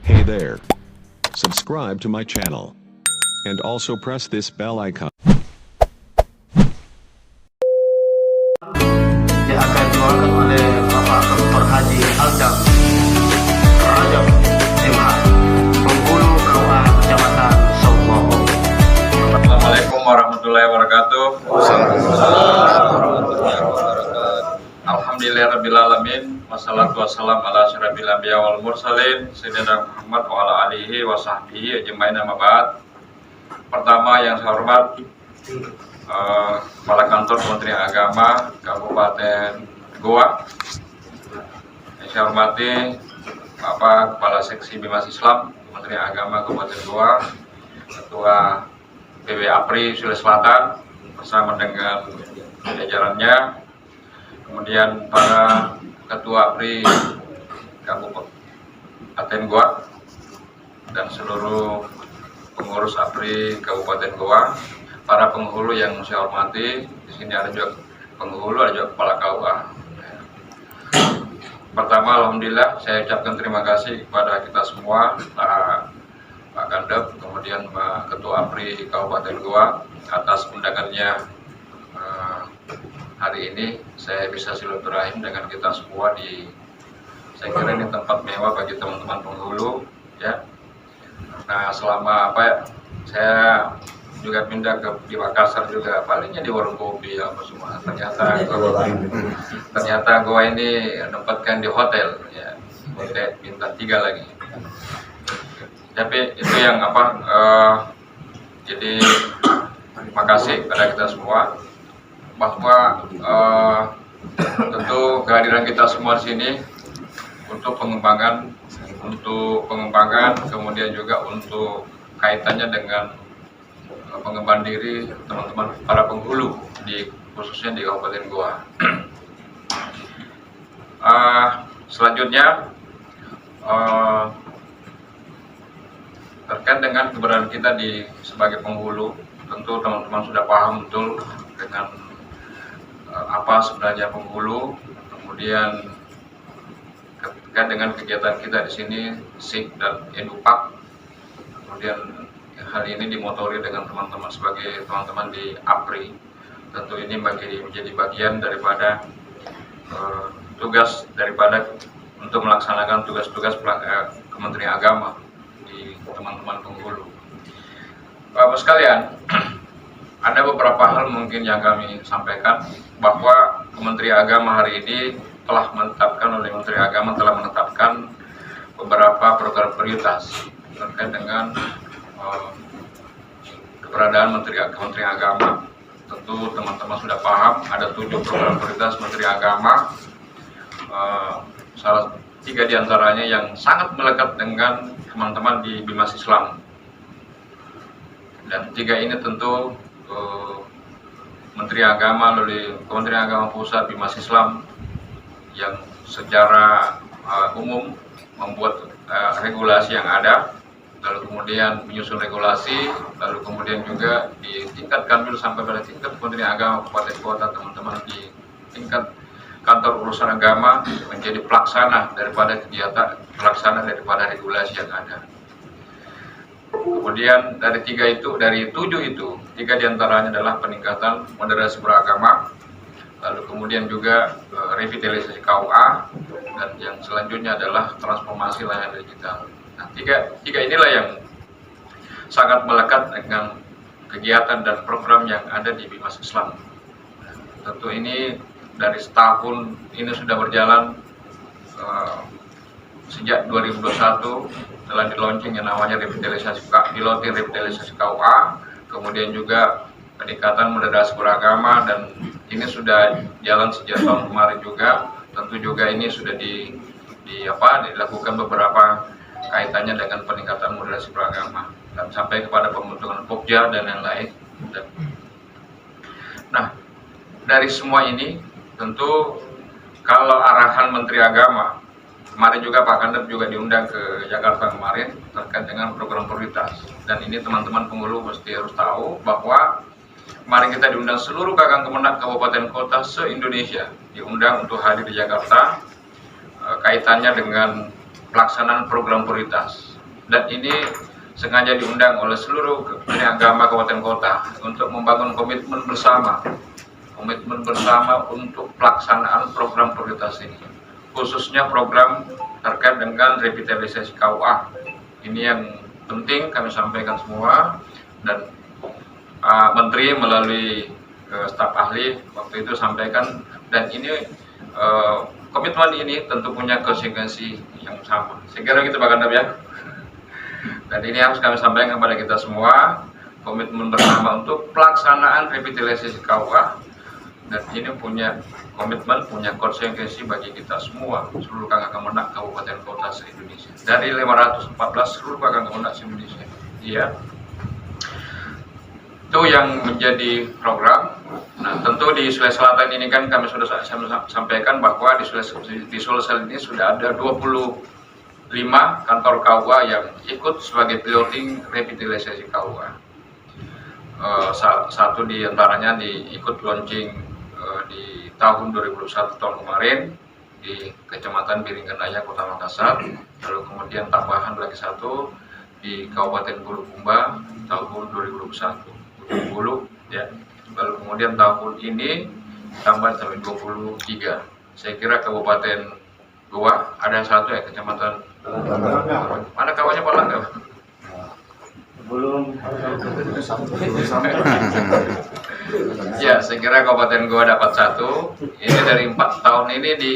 Hey there. Subscribe to my channel. And also press this bell icon. Yang akan dikeluarkan oleh Bapak Dr. Haji Aldam Rajab MH, penghulu KUA Kecamatan Sokomo. Assalamualaikum warahmatullahi wabarakatuh. Alhamdulillahirrabbilalamin. Wassalatu wassalamu ala asyrafil anbiya wal mursalin Sayyidina Muhammad wa ala alihi wa sahbihi ajmain, amma ba'd. Pertama yang saya hormat Kepala Kantor Kementerian Agama Kabupaten Goa. Yang saya hormati Bapak Kepala Seksi Bimas Islam Kementerian Agama Kabupaten Goa, Ketua PW APRI Sulawesi Selatan bersama dengan jajarannya, kemudian para Ketua APRI Kabupaten Goa dan seluruh pengurus APRI Kabupaten Goa, para penghulu yang saya hormati. Di sini ada juga penghulu, ada juga kepala KUA. Pertama, alhamdulillah saya ucapkan terima kasih kepada kita semua, Pak Kandep, kemudian Pak Ketua APRI Kabupaten Goa atas undangannya. Hari ini saya bisa silaturahim dengan kita semua saya kira ini tempat mewah bagi teman-teman penghulu, ya. Nah, selama saya juga pindah di Makassar juga, palingnya di warung kopi apa semua. Ternyata Goa ini menempatkan di hotel, ya, hotel bintang 3 lagi. Tapi itu yang jadi terima kasih kepada kita semua bahwa tentu kehadiran kita semua di sini untuk pengembangan, kemudian juga untuk kaitannya dengan pengembangan diri teman-teman para penghulu khususnya di Kabupaten Goa. Selanjutnya terkait dengan keberadaan kita sebagai penghulu, tentu teman-teman sudah paham betul dengan apa sebenarnya penghulu, kemudian terkait dengan kegiatan kita di sini SIK dan Edupak, kemudian hal ini dimotori dengan teman-teman sebagai teman-teman di APRI. Tentu ini menjadi bagian daripada tugas untuk melaksanakan tugas-tugas Kementerian Agama di teman-teman penghulu. Bapak sekalian, ada beberapa hal mungkin yang kami sampaikan bahwa Kementerian Agama hari ini telah menetapkan beberapa program prioritas terkait dengan keberadaan Kementerian Agama. Tentu teman-teman sudah paham ada 7 program prioritas Kementerian Agama. Salah 3 diantaranya yang sangat melekat dengan teman-teman di Bimas Islam. Dan 3 ini tentu Menteri Agama melalui Kementerian Agama Pusat Bimas Islam yang secara umum membuat regulasi yang ada, lalu kemudian menyusun regulasi, lalu kemudian juga ditingkatkan dulu sampai pada tingkat Kementerian Agama Kabupaten Kota, teman-teman di tingkat kantor urusan agama menjadi pelaksana daripada regulasi yang ada. Kemudian dari 7 itu, 3 diantaranya adalah peningkatan moderasi beragama, lalu kemudian juga revitalisasi KUA, dan yang selanjutnya adalah transformasi layanan digital. Nah, tiga inilah yang sangat melekat dengan kegiatan dan program yang ada di Bimas Islam. Nah, tentu ini dari setahun ini sudah berjalan, sejak 2021 telah di launching yang namanya revitalisasi KUA, kemudian juga peningkatan moderasi beragama, dan ini sudah jalan sejak tahun kemarin juga. Tentu juga ini sudah dilakukan beberapa kaitannya dengan peningkatan moderasi beragama dan sampai kepada pembentukan Pokja dan lain-lain. Nah, dari semua ini tentu kalau arahan Menteri Agama, kemarin juga Pak Kandep juga diundang ke Jakarta kemarin terkait dengan program prioritas. Dan ini teman-teman penghulu mesti harus tahu bahwa kemarin kita diundang seluruh kakang kemenang kabupaten kota se-Indonesia, diundang untuk hadir di Jakarta kaitannya dengan pelaksanaan program prioritas. dan ini sengaja diundang oleh seluruh Kementerian Agama Kabupaten Kota untuk membangun komitmen bersama untuk pelaksanaan program prioritas ini, khususnya program terkait dengan revitalisasi KUA. Ini yang penting kami sampaikan semua, dan Menteri melalui staf ahli waktu itu sampaikan, dan ini komitmen ini tentu punya konsekuensi yang sama. Saya kira gitu Pak Kandab ya. Dan ini harus kami sampaikan kepada kita semua, komitmen bersama untuk pelaksanaan revitalisasi KUA, dan ini punya komitmen, punya konsekuensi bagi kita semua, seluruh kakak kemenak kabupaten kota se-Indonesia. Dari 514 seluruh kakak kemenak se-Indonesia. Iya. Itu yang menjadi program. Nah, tentu di Sulawesi Selatan ini kan kami sudah sampaikan bahwa di Sulawesi Selatan ini sudah ada 25 kantor KUA yang ikut sebagai piloting revitalisasi KUA. Satu di antaranya ikut launching di tahun 2021 tahun kemarin di Kecamatan Biringkandaya, Kota Makassar. Lalu kemudian tambahan lagi satu di Kabupaten Bulukumba tahun 2021 ya. Lalu kemudian tahun ini tambah sampai 23. Saya kira Kabupaten Goa ada satu ya, Kecamatan mana kawannya Pak Langga? Belum. Ya, saya kira Kabupaten Goa dapat satu. Ini dari 4 tahun ini di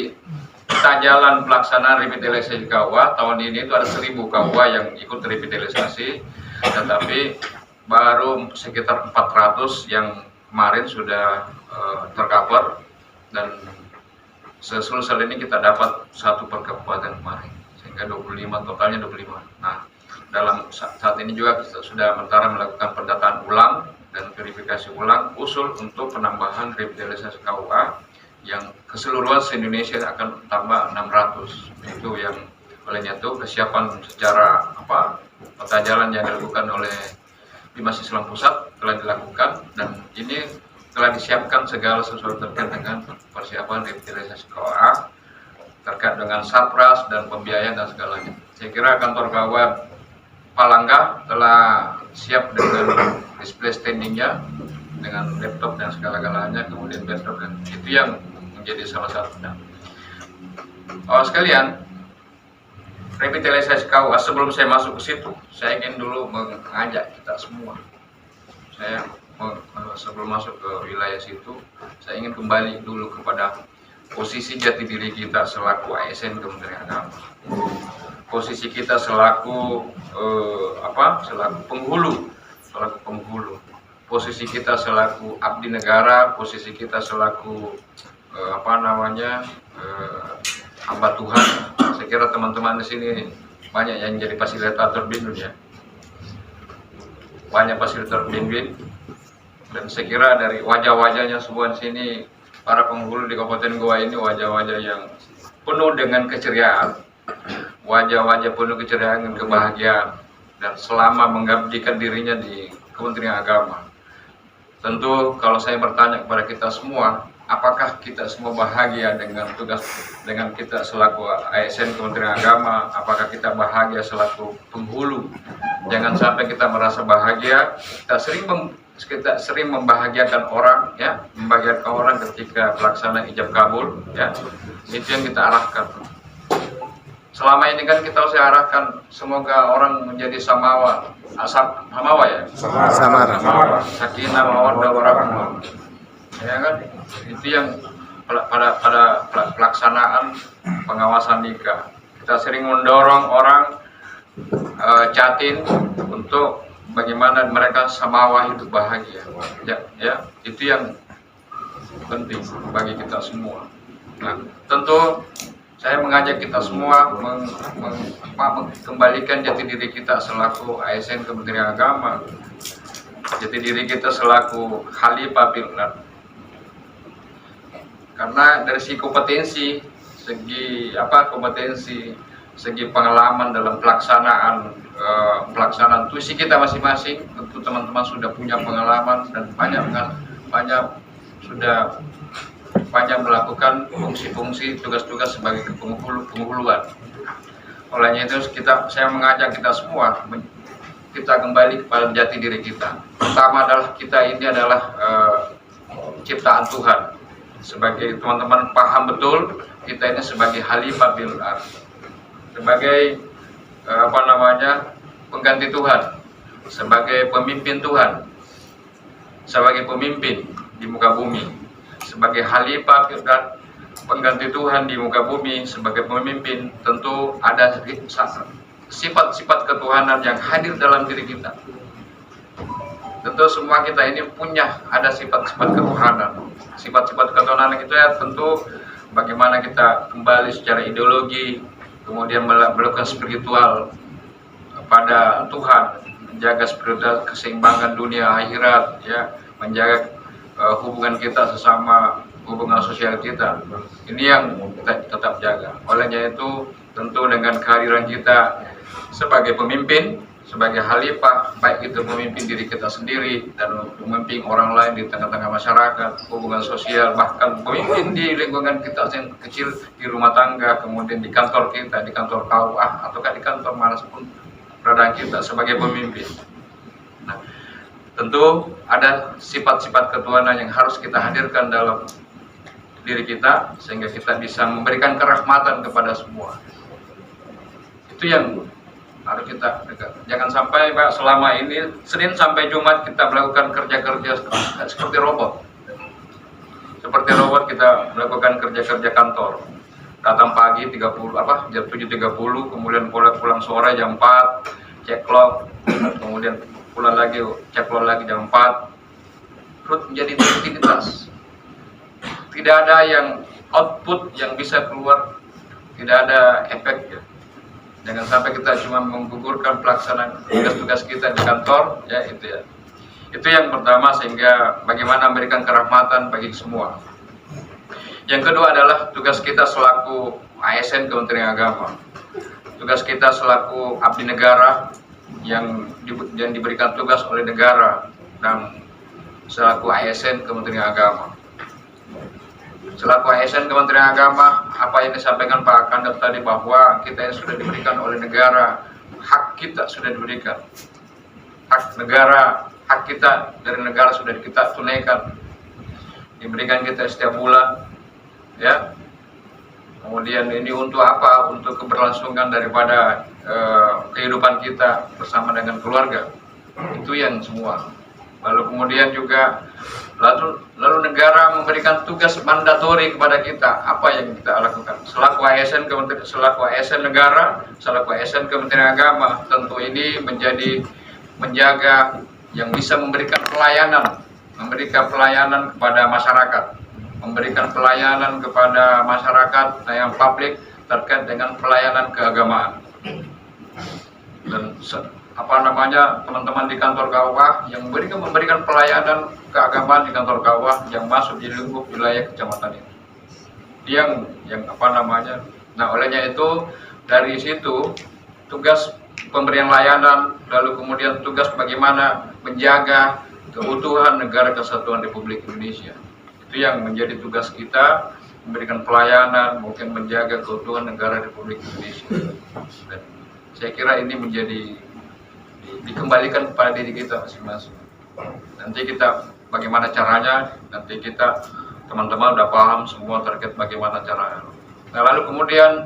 kita jalan pelaksanaan revitalisasi KUA. Tahun ini itu ada 1000 KUA yang ikut revitalisasi, tetapi baru sekitar 400 yang kemarin sudah tercover, dan seluruh ini kita dapat satu per kabupaten kemarin, sehingga 25, totalnya 25. Nah, dalam saat ini juga kita sudah sementara melakukan pendataan ulang dan verifikasi ulang usul untuk penambahan revitalisasi KUA yang keseluruhan se-Indonesia akan tambah 600. Itu yang olehnya itu kesiapan secara peta jalan yang dilakukan oleh Dinas Islam Pusat telah dilakukan, dan ini telah disiapkan segala sesuatu terkait dengan persiapan revitalisasi KUA terkait dengan satras dan pembiayaan dan segalanya. Saya kira kantor KUA Palangga telah siap dengan display standingnya, dengan laptop dan segala-galanya, kemudian laptop, dan itu yang menjadi salah satunya. Sekalian, revitalisasi KUA, sebelum saya masuk ke situ, saya ingin dulu mengajak kita semua. Saya sebelum masuk ke wilayah situ, saya ingin kembali dulu kepada posisi jati diri kita selaku ASN Kementerian Agama. Posisi kita selaku selaku penghulu, posisi kita selaku abdi negara, posisi kita selaku hamba Tuhan. Saya kira teman-teman di sini banyak yang jadi fasilitator BIN ya, banyak fasilitator BIN, dan saya kira dari wajah-wajahnya semua di sini, para penghulu di Kabupaten Goa ini wajah-wajah yang penuh dengan keceriaan, wajah-wajah penuh keceriaan dan kebahagiaan, dan selama mengabdikan dirinya di Kementerian Agama. Tentu kalau saya bertanya kepada kita semua, apakah kita semua bahagia dengan tugas, dengan kita selaku ASN Kementerian Agama? Apakah kita bahagia selaku penghulu? Jangan sampai kita merasa bahagia, kita sering membahagiakan orang, ya, membahagiakan orang ketika pelaksanaan ijab kabul, ya. Itu yang kita arahkan. Selama ini kan kita saya arahkan semoga orang menjadi samawa ya. Samawa. Sakinah mawaddah warahmah. Ya kan? Itu yang pada pelaksanaan pengawasan nikah. Kita sering mendorong orang Jatim untuk bagaimana mereka samawa hidup bahagia. Ya, itu yang penting bagi kita semua. Nah, tentu saya mengajak kita semua mengembalikan jati diri kita selaku ASN Kementerian Agama, jati diri kita selaku Khalifah Pilkada. Karena dari segi kompetensi, segi pengalaman dalam pelaksanaan tuisi kita masing-masing, tentu teman-teman sudah punya pengalaman dan banyak melakukan fungsi-fungsi tugas-tugas sebagai penghuluan. Olehnya itu saya mengajak kita semua kita kembali kepada jati diri kita. Pertama adalah kita ini adalah ciptaan Tuhan. Sebagai teman-teman paham betul, kita ini sebagai khalifah bil ardh, sebagai pengganti Tuhan, sebagai pemimpin Tuhan, sebagai pemimpin di muka bumi, sebagai khalifah bil ardh, pengganti Tuhan di muka bumi, sebagai pemimpin. Tentu ada sifat-sifat ketuhanan yang hadir dalam diri kita. Tentu semua kita ini punya ada sifat-sifat ketuhanan. Sifat-sifat ketuhanan itu ya tentu bagaimana kita kembali secara ideologi, kemudian melakukan spiritual pada Tuhan, menjaga spiritual keseimbangan dunia akhirat, ya, menjaga hubungan kita sesama, hubungan sosial kita. Ini yang kita tetap jaga. Olehnya itu tentu dengan kehadiran kita sebagai pemimpin, sebagai khalifah, baik itu memimpin diri kita sendiri dan memimpin orang lain di tengah-tengah masyarakat, hubungan sosial, bahkan pemimpin di lingkungan kita yang kecil, di rumah tangga, kemudian di kantor kita, di kantor KUA, ataukah di kantor manapun berada kita sebagai pemimpin. Nah, tentu ada sifat-sifat ketuhanan yang harus kita hadirkan dalam diri kita sehingga kita bisa memberikan kerahmatan kepada semua. Itu yang harus kita dekat. Jangan sampai Pak selama ini Senin sampai Jumat kita melakukan kerja-kerja seperti robot. Seperti robot kita melakukan kerja-kerja kantor. Datang pagi jam 7.30, kemudian pulang sore jam 4, ceklok, kemudian pulang lagi ceklok lagi jam 4. Terus menjadi rutinitas. Tidak ada yang output yang bisa keluar, tidak ada efeknya. Jangan sampai kita cuma menggugurkan pelaksanaan tugas-tugas kita di kantor, ya itu ya. Itu yang pertama, sehingga bagaimana memberikan kerahmatan bagi semua. Yang kedua adalah tugas kita selaku ASN Kementerian Agama. Tugas kita selaku abdi negara yang diberikan tugas oleh negara dan selaku ASN Kementerian Agama. Selaku ASN Kementerian Agama, apa yang disampaikan Pak Kandar tadi bahwa kita ini sudah diberikan oleh negara, hak kita sudah diberikan, hak negara, hak kita dari negara sudah kita tunaikan, diberikan kita setiap bulan, ya. Kemudian ini untuk apa? Untuk keberlangsungan daripada kehidupan kita bersama dengan keluarga. Itu yang semua. Lalu kemudian juga lalu negara memberikan tugas mandatori kepada kita. Apa yang kita lakukan selaku ASN negara, selaku ASN Kementerian Agama? Tentu ini menjaga yang bisa memberikan pelayanan kepada masyarakat, memberikan pelayanan kepada masyarakat yang publik terkait dengan pelayanan keagamaan. Dan teman-teman di kantor KUA yang memberikan pelayanan keagamaan di kantor KUA yang masuk di lingkup wilayah kecamatan ini. Nah, olehnya itu dari situ tugas pemberian layanan, lalu kemudian tugas bagaimana menjaga keutuhan negara kesatuan Republik Indonesia. Itu yang menjadi tugas kita, memberikan pelayanan, mungkin menjaga keutuhan negara Republik Indonesia. Dan saya kira ini dikembalikan kepada diri kita masing-masing. Nanti kita bagaimana caranya, nanti kita teman-teman udah paham semua terkait bagaimana caranya. Nah, lalu kemudian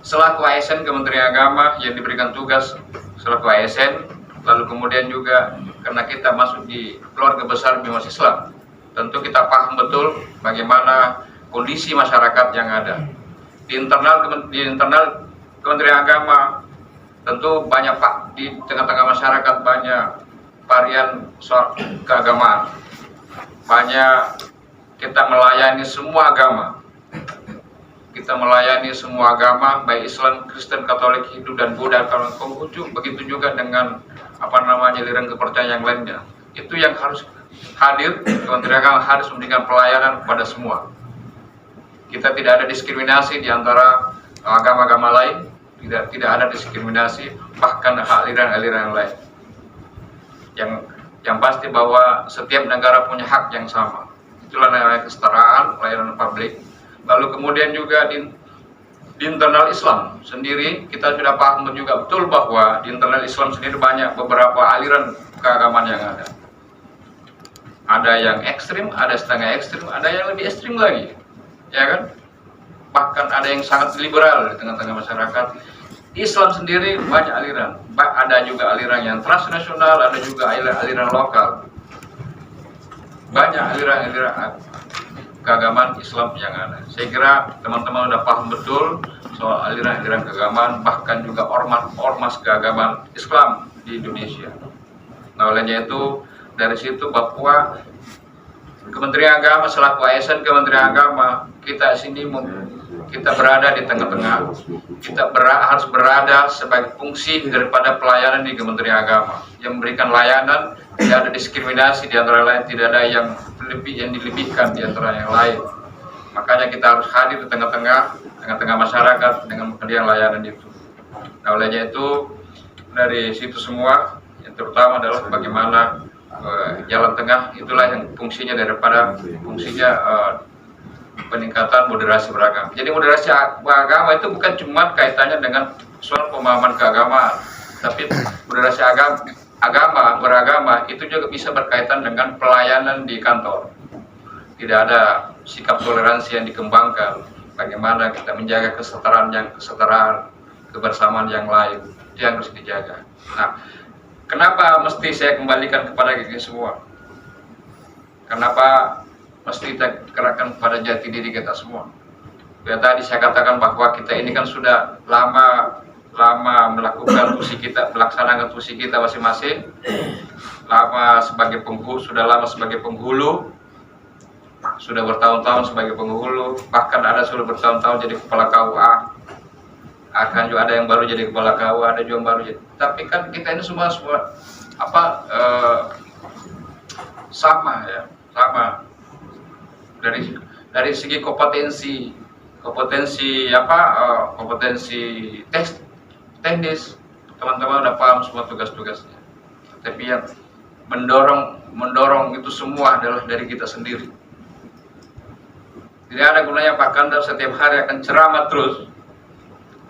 selaku ASN Kementerian Agama yang diberikan tugas selaku ASN, lalu kemudian juga karena kita masuk di keluarga besar Bimas Islam, tentu kita paham betul bagaimana kondisi masyarakat yang ada di internal Kementerian Agama. Tentu banyak di tengah-tengah masyarakat banyak varian soal keagamaan. Banyak kita melayani semua agama. Kita melayani semua agama, baik Islam, Kristen, Katolik, Hindu, dan Buddha, kalau Konghucu, begitu juga dengan aliran kepercayaan yang lainnya. Itu yang harus hadir, Kementerian Agama harus memberikan pelayanan kepada semua. Kita tidak ada diskriminasi di antara agama-agama lain. Tidak ada diskriminasi, bahkan aliran-aliran yang lain. Yang pasti bahwa setiap negara punya hak yang sama. Itulah namanya kesetaraan, pelayanan publik. Lalu kemudian juga di internal Islam sendiri kita sudah paham juga betul bahwa di internal Islam sendiri banyak beberapa aliran keagamaan yang ada. Ada yang ekstrim, ada setengah ekstrim, ada yang lebih ekstrim lagi, ya kan? Bahkan ada yang sangat liberal di tengah-tengah masyarakat. Islam sendiri banyak aliran, ada juga aliran yang transnasional, ada juga aliran lokal. Banyak aliran keagamaan Islam yang ada. Saya kira teman-teman sudah paham betul soal aliran-aliran keagamaan, bahkan juga ormas keagamaan Islam di Indonesia. Nah, olehnya itu dari situ bahwa Kementerian Agama selaku ASN Kementerian Agama, kita berada di tengah-tengah. Kita harus berada sebagai fungsi daripada pelayanan di Kementerian Agama yang memberikan layanan, tidak ada diskriminasi di antara lain, tidak ada yang dilebihkan di antara yang lain. Makanya kita harus hadir di tengah-tengah masyarakat dengan memberikan layanan itu. Nah, olehnya itu dari situ semua yang terutama adalah bagaimana jalan tengah, itulah yang fungsinya peningkatan moderasi beragama. Jadi moderasi beragama itu bukan cuma kaitannya dengan soal pemahaman keagamaan, tapi moderasi beragama itu juga bisa berkaitan dengan pelayanan di kantor. Tidak ada sikap toleransi yang dikembangkan. Bagaimana kita menjaga kesetaraan, kebersamaan yang lain, itu yang harus dijaga. Nah, kenapa mesti saya kembalikan kepada kita semua? Kenapa mesti kita kerahkan pada jati diri kita semua? Ya, tadi saya katakan bahwa kita ini kan sudah lama melakukan melaksanakan fungsi kita masing-masing. Sudah lama sebagai penghulu, sudah bertahun-tahun sebagai penghulu, bahkan ada sudah bertahun-tahun jadi kepala KUA. Akan juga ada yang baru jadi kepala KUA, ada juga yang baru jadi. Tapi kan kita ini semua sama ya, sama. Dari segi kompetensi teknis, teman-teman udah paham semua tugas-tugasnya. Tapi yang mendorong itu semua adalah dari kita sendiri. Tidak ada gunanya Pak Kandar setiap hari akan ceramah terus,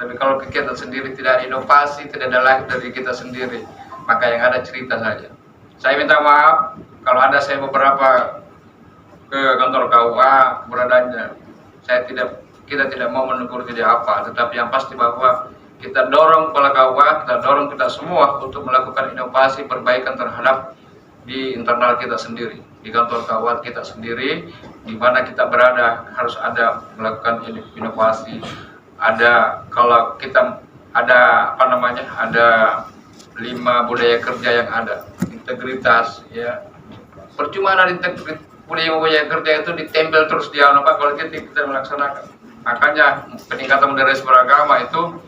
tapi kalau kegiatan sendiri tidak ada inovasi, tidak ada lagi dari kita sendiri, maka yang ada cerita saja. Saya minta maaf kalau ada saya beberapa ke kantor KUA keberadaannya. Kita tidak mau menegur tidak apa, tetapi yang pasti bahwa kita dorong kepala KUA, kita dorong kita semua untuk melakukan inovasi perbaikan terhadap di internal kita sendiri, di kantor KUA kita sendiri, di mana kita berada harus ada melakukan inovasi. Kalau kita ada ada 5 budaya kerja yang ada, integritas ya. Percuma ada budaya kerja itu ditempel terus di kalau kita melaksanakan. Makanya peningkatan moderasi beragama itu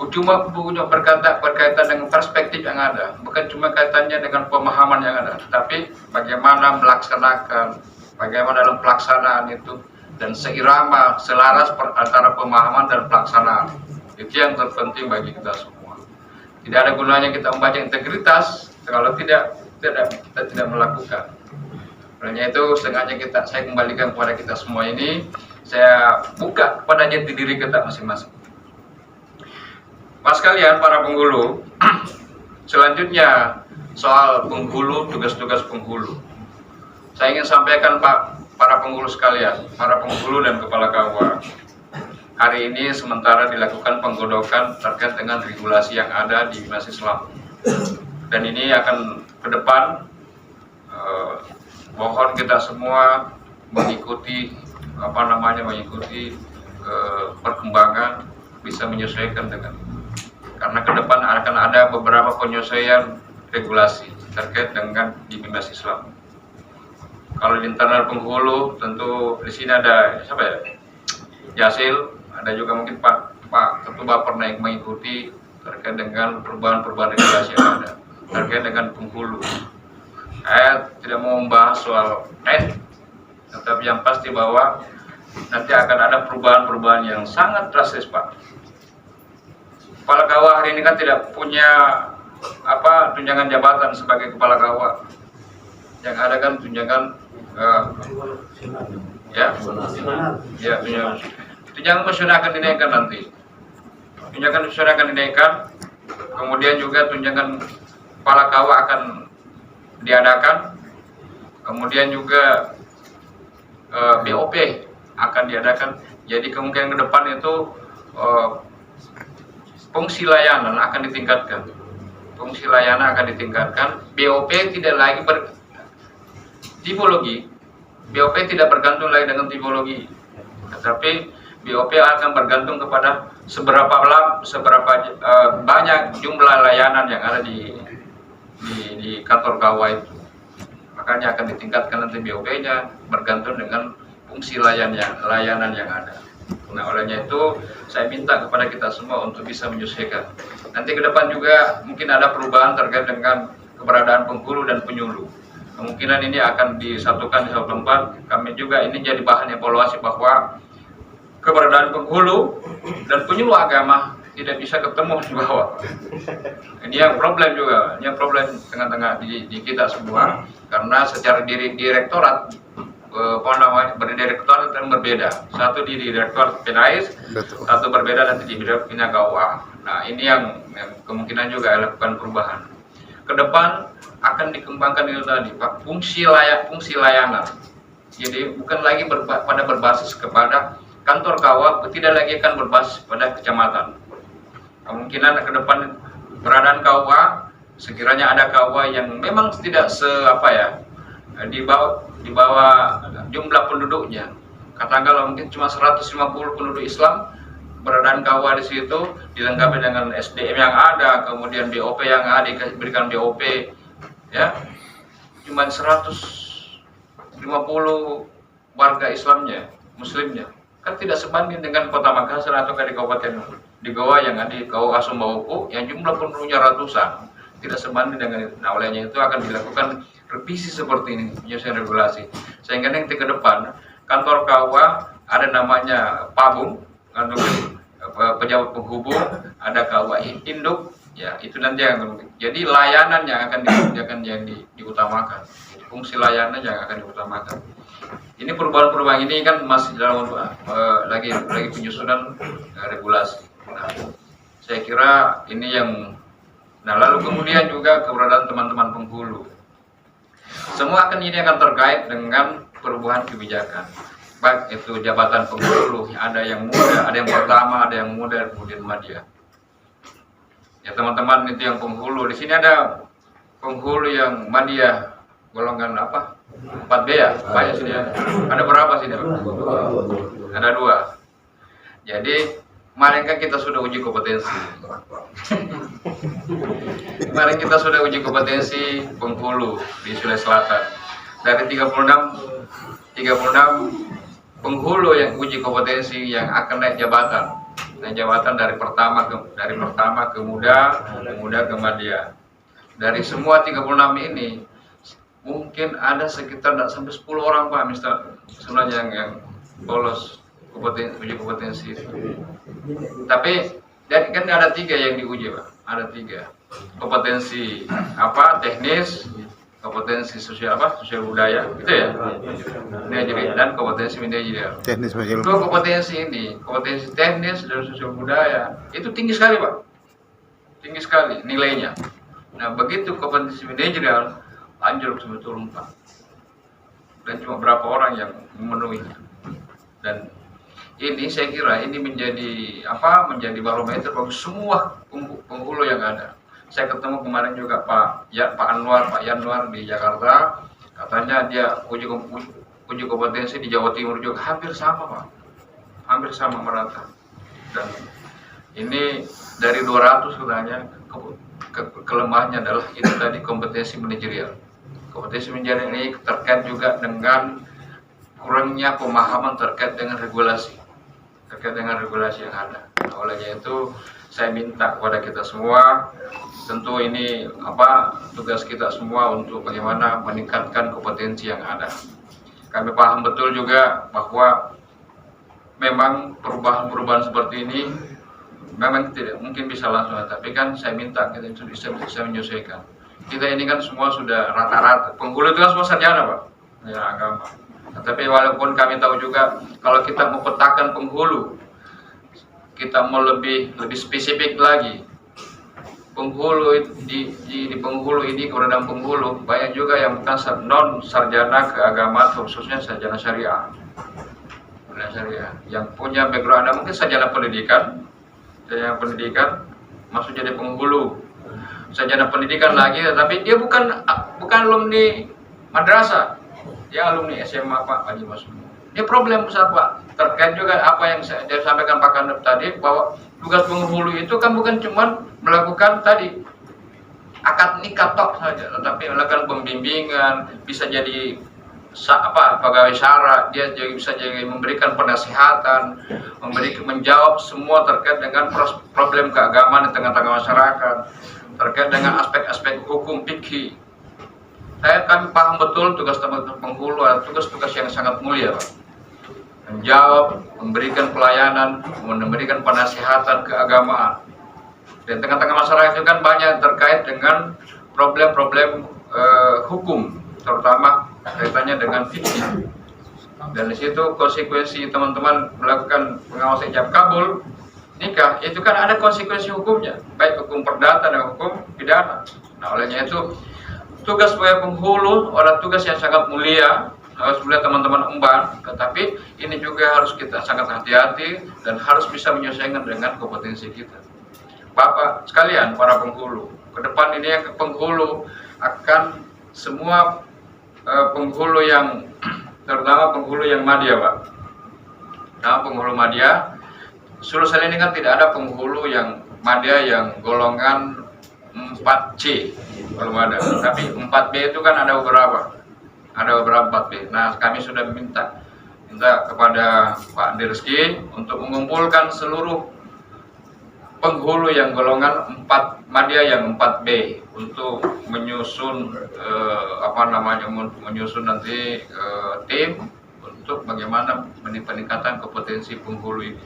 cuma berkaitan dengan perspektif yang ada, bukan cuma kaitannya dengan pemahaman yang ada, tapi bagaimana melaksanakan, bagaimana dalam pelaksanaan itu dan seirama, selaras antara pemahaman dan pelaksanaan. Itu yang terpenting bagi kita semua. Tidak ada gunanya kita membaca integritas kalau kita tidak melakukan. Olehnya itu sengaja saya kembalikan kepada kita semua ini, saya buka kepada jati diri kita masing-masing. Mas kalian para penghulu, selanjutnya soal penghulu, tugas-tugas penghulu. Saya ingin sampaikan para penghulu sekalian, para penghulu dan kepala KUA. Hari ini sementara dilakukan penggodokan terkait dengan regulasi yang ada di Bimas Islam. Dan ini akan ke depan, mohon kita semua mengikuti perkembangan, bisa menyesuaikan dengan. Karena ke depan akan ada beberapa penyesuaian regulasi terkait dengan di Bimas Islam. Kalau di internal penghulu, tentu di sini ada siapa ya? Jasil, ada juga mungkin Pak Ketua pernah mengikuti terkait dengan perubahan regulasi yang ada terkait dengan penghulu. Saya tidak mau membahas soal tetapi yang pasti bahwa nanti akan ada perubahan-perubahan yang sangat drastis, Pak. Kepala KUA hari ini kan tidak punya tunjangan jabatan sebagai kepala KUA. Yang ada kan tunjangan Tunjangan pensiun akan dinaikkan nanti. Tunjangan pensiun akan dinaikkan, kemudian juga tunjangan kepala KUA akan diadakan, kemudian juga BOP akan diadakan. Jadi kemungkinan ke depan itu fungsi layanan akan ditingkatkan. Fungsi layanan akan ditingkatkan. BOP tidak lagi tipologi. BOP tidak bergantung lagi dengan tipologi, tetapi BOP akan bergantung kepada seberapa banyak jumlah layanan yang ada di kantor KUA itu. Makanya akan ditingkatkan nanti BOP-nya bergantung dengan fungsi layanan yang ada. Nah, olehnya itu saya minta kepada kita semua untuk bisa menyesuaikan. Nanti ke depan juga mungkin ada perubahan terkait dengan keberadaan penghulu dan penyuluh. Kemungkinan ini akan disatukan di satu tempat. Kami juga ini jadi bahan evaluasi bahwa keberadaan penghulu dan penyuluh agama tidak bisa ketemu di bawah. Ini yang problem juga, ini yang problem tengah-tengah di kita semua, karena secara direktorat berdirektorat dan berbeda. Satu di direktorat PNAIS, satu berbeda nanti di bidang KUA. Nah, ini yang kemungkinan juga lakukan perubahan. Ke depan akan dikembangkan itu tadi, Pak, fungsi layanan. Jadi bukan lagi berbasis kepada kantor KUA, tidak lagi akan berbasis pada kecamatan. Kemungkinan ke depan beradaan KUA, sekiranya ada KUA yang memang tidak di bawah jumlah penduduknya. Katakanlah mungkin cuma 150 penduduk Islam, beradaan KUA di situ dilengkapi dengan SDM yang ada, kemudian BOP yang ada, diberikan BOP, ya, cuma 150 warga Islamnya, Muslimnya, kan tidak sebanding dengan Kota Makassar atau di Kabupaten di Goa yang ada di KUA Sumbawa yang jumlah penduduknya ratusan, tidak sebanding dengan itu. Nah, olehnya itu akan dilakukan revisi seperti ini, penyusunan regulasi, sehingga nanti ke depan kantor KUA ada namanya PABUM, pejabat penghubung, ada KUA induk, ya itu nanti yang jadi layanan yang akan dikerjakan yang diutamakan, jadi fungsi layanan yang akan diutamakan. Ini perubahan-perubahan ini kan masih dalam lagi penyusunan regulasi. Nah, saya kira ini yang, nah lalu kemudian juga keberadaan teman-teman penghulu. Semua ini akan terkait dengan perubahan kebijakan. Baik itu jabatan penghulu, ada yang muda, ada yang pertama, ada yang muda, kemudian media. Ya teman-teman, itu yang penghulu. Di sini ada penghulu yang media golongan apa? 4B ya? Banyak sini ya. Ada berapa sini? Ada 2. Jadi kemarin kan kita sudah uji kompetensi. Kemarin kita sudah uji kompetensi penghulu di Sulawesi Selatan. Dari 36 penghulu yang uji kompetensi yang akan naik jabatan. Naik jabatan dari pertama ke muda ke media. Dari semua 36 ini mungkin ada sekitar sampai 10 orang Pak Mister sebenarnya yang lolos uji kompetensi itu. Tapi kan ada 3 yang diuji Pak, ada 3 kompetensi teknis, kompetensi sosial budaya gitu ya, manajerial, dan kompetensi manajerial. Teknis manajerial. Dua kompetensi ini, kompetensi teknis dan sosial budaya itu tinggi sekali Pak, tinggi sekali nilainya. Nah begitu kompetensi manajerial anjlok sebetulnya Pak, dan cuma berapa orang yang memenuhinya. Dan ini saya kira ini menjadi barometer bagi semua penghulu yang ada. Saya ketemu kemarin juga Pak Yanwar di Jakarta, katanya dia uji kompetensi di Jawa Timur juga hampir sama Pak, hampir sama merata. Dan ini dari 200 katanya kelemahannya adalah itu tadi kompetensi manajerial. Kompetensi manajerial ini terkait juga dengan kurangnya pemahaman terkait dengan regulasi yang ada. Nah, olehnya itu saya minta kepada kita semua, tentu ini tugas kita semua untuk bagaimana meningkatkan kompetensi yang ada. Kami paham betul juga bahwa memang perubahan-perubahan seperti ini memang tidak mungkin bisa langsung, tapi kan saya minta kita itu bisa menyesuaikan. Kita ini kan semua sudah rata-rata penghulu itu kan semua sarjana Pak, ya agama. Tapi walaupun kami tahu juga kalau kita mau petakan penghulu, kita mau lebih spesifik lagi. Penghulu di penghulu ini, keberadaan penghulu banyak juga yang bukan non sarjana keagamaan, khususnya sarjana syariah. Yang punya background ada mungkin sarjana pendidikan masuk jadi penghulu. Sarjana pendidikan lagi, tapi dia bukan alumni madrasah, dia alumni SMA Pak Haji Masuk. Ini problem besar Pak, terkait juga apa yang saya sampaikan Pak Kandep tadi, bahwa tugas penghulu itu kan bukan cuma melakukan tadi akad nikah tok saja, tetapi melakukan pembimbingan, bisa jadi pegawai syara, dia juga bisa jadi memberikan penasihatan, menjawab semua terkait dengan problem keagamaan di tengah-tengah masyarakat, terkait dengan aspek-aspek hukum fikih. Kami paham betul tugas teman-teman penghulu adalah tugas-tugas yang sangat mulia Pak. Menjawab, memberikan pelayanan, memberikan penasihatan keagamaan. Dan tengah-tengah masyarakat itu kan banyak terkait dengan problem-problem hukum, terutama kaitannya dengan fikih. Dan di situ konsekuensi teman-teman melakukan pengawasan ijab kabul nikah, itu kan ada konsekuensi hukumnya, baik hukum perdata dan hukum pidana. Nah, olehnya itu tugas sebagai penghulu adalah tugas yang sangat mulia, harus melihat teman-teman emban, tetapi ini juga harus kita sangat hati-hati dan harus bisa menyesuaikan dengan kompetensi kita. Bapak sekalian, para penghulu, ke depan ini yang penghulu akan semua penghulu yang, terutama penghulu yang madya Pak. Nah, penghulu madya, Sulsel ini kan tidak ada penghulu yang madya yang golongan 4C, belum ada. Tapi 4B itu kan ada beberapa 4B. Nah, kami sudah minta kepada Pak Andi Rizky untuk mengumpulkan seluruh penghulu yang golongan 4 madya yang 4B untuk menyusun menyusun nanti tim untuk bagaimana peningkatan kompetensi penghulu ini.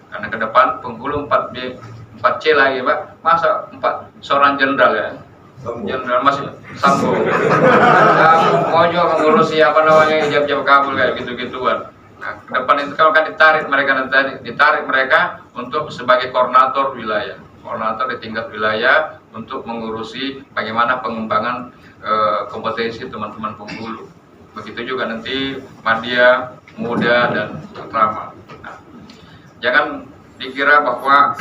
Karena ke depan penghulu 4B, 4C lagi Pak, masa 4 seorang jenderal ya. Jenderal masih Sambo. Mau juga mengurusi ijab kabul kayak gitu-gituan. Nah, ke depan itu kalau kan ditarik mereka untuk sebagai koordinator wilayah, koordinator di tingkat wilayah untuk mengurusi bagaimana pengembangan kompetensi teman-teman penghulu. Begitu juga nanti madya, muda dan putrama. Nah, jangan dikira bahwa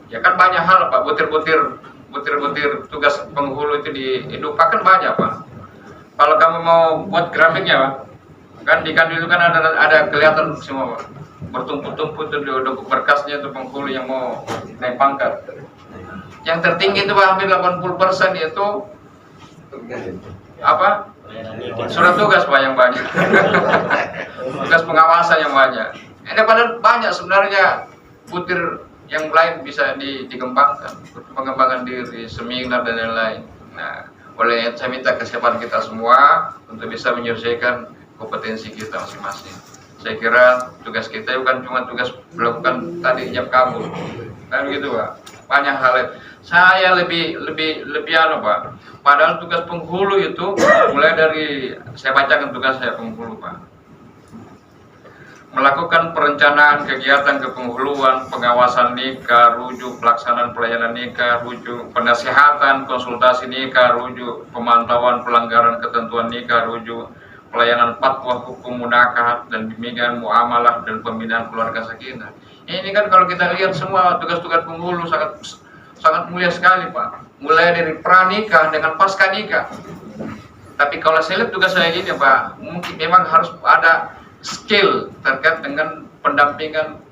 ya kan banyak hal Pak, butir-butir tugas penghulu itu dihidupkan banyak Pak. Kalau kamu mau buat grafiknya Pak, kan di kantor itu kan ada kelihatan semua Pak, bertumpuk-tumpuk itu berkasnya itu penghulu yang mau naik pangkat. Yang tertinggi itu Pak, hampir 80% itu apa? Surat tugas Pak yang banyak. Tugas pengawasan yang banyak. Ini padahal banyak sebenarnya butir yang lain bisa dikembangkan, pengembangan diri, seminar dan lain-lain. Nah, oleh saya minta kesiapan kita semua untuk bisa menyelesaikan kompetensi kita masing-masing. Saya kira tugas kita bukan cuma tugas melakukan tadi ijab kabul, kan begitu Pak. Banyak hal. Saya lebih Pak. Padahal tugas penghulu itu mulai dari, saya bacakan tugas saya penghulu Pak. Melakukan perencanaan kegiatan kepenghuluan, pengawasan nikah, rujuk pelaksanaan pelayanan nikah, rujuk penasihatan, konsultasi nikah, rujuk pemantauan pelanggaran ketentuan nikah, rujuk pelayanan fatwa hukum munakahat dan bimbingan muamalah dan pembinaan keluarga sakinah. Ini kan kalau kita lihat semua tugas-tugas penghulu sangat mulia sekali Pak. Mulai dari pranikah dengan pasca nikah. Tapi kalau saya lihat tugas saya gini Pak, mungkin memang harus ada skill terkait dengan pendampingan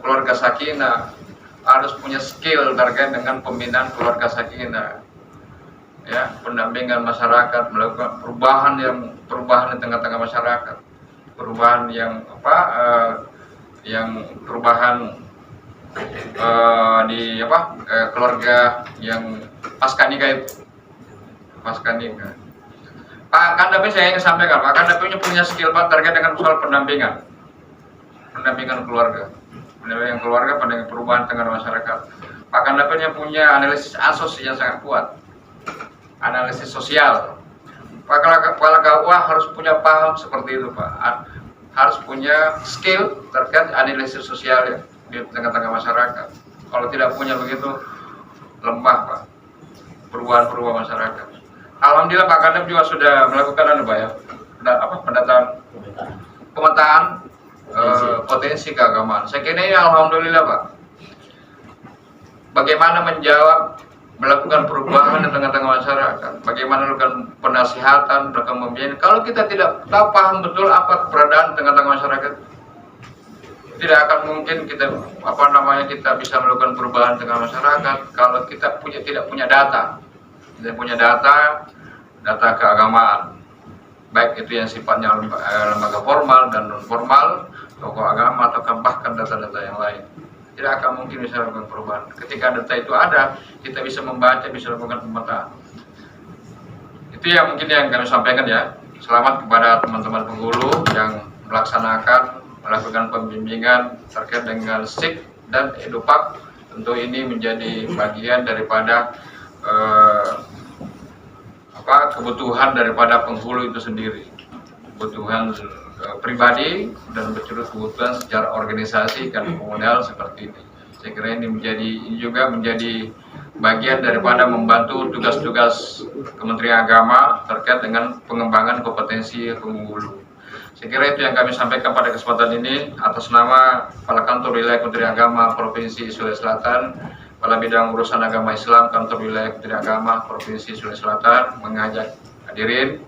keluarga sakinah, harus punya skill terkait dengan pembinaan keluarga sakinah, ya, pendampingan masyarakat, melakukan perubahan di tengah-tengah masyarakat, perubahan yang keluarga yang pasca nikah itu, Pak Kandep saya ingin sampaikan, Pak Kandep punya skill Pak terkait dengan soal pendampingan keluarga, pendampingan perubahan tengah masyarakat. Pak Kandep punya analisis asos yang sangat kuat, analisis sosial, kepala KUA harus punya paham seperti itu, Pak. Harus punya skill terkait analisis sosial ya, di tengah-tengah masyarakat. Kalau tidak punya begitu, lemah, Pak, perubahan masyarakat. Alhamdulillah Pak Kadep juga sudah melakukan Pak ya, pemetaan potensi keagamaan. Saya kira ini alhamdulillah Pak. Bagaimana melakukan perubahan di tengah-tengah masyarakat, bagaimana melakukan penasihatan, melakukan pembinaan. Kalau kita tidak tahu paham betul apa keberadaan tengah-tengah masyarakat, tidak akan mungkin kita kita bisa melakukan perubahan tengah masyarakat kalau kita tidak punya data. Kita punya data keagamaan, baik itu yang sifatnya lembaga formal dan non formal, tokoh agama atau bahkan data-data yang lain. Tidak akan mungkin bisa melakukan perubahan. Ketika data itu ada, kita bisa membaca, bisa melakukan pemetaan. Itu yang mungkin yang kami sampaikan ya. Selamat kepada teman-teman penghulu yang melakukan pembimbingan terkait dengan SIK dan EduPak. Tentu ini menjadi bagian daripada kebutuhan daripada penghulu itu sendiri, kebutuhan pribadi dan kebutuhan secara organisasi dan komunal seperti ini. Saya kira ini juga menjadi bagian daripada membantu tugas-tugas Kementerian Agama terkait dengan pengembangan kompetensi penghulu. Saya kira itu yang kami sampaikan pada kesempatan ini atas nama Kepala Kantor Wilayah Kementerian Agama Provinsi Sulawesi Selatan, Kepala Bidang Urusan Agama Islam Kantor Wilayah Kementerian Agama Provinsi Sulawesi Selatan, mengajak hadirin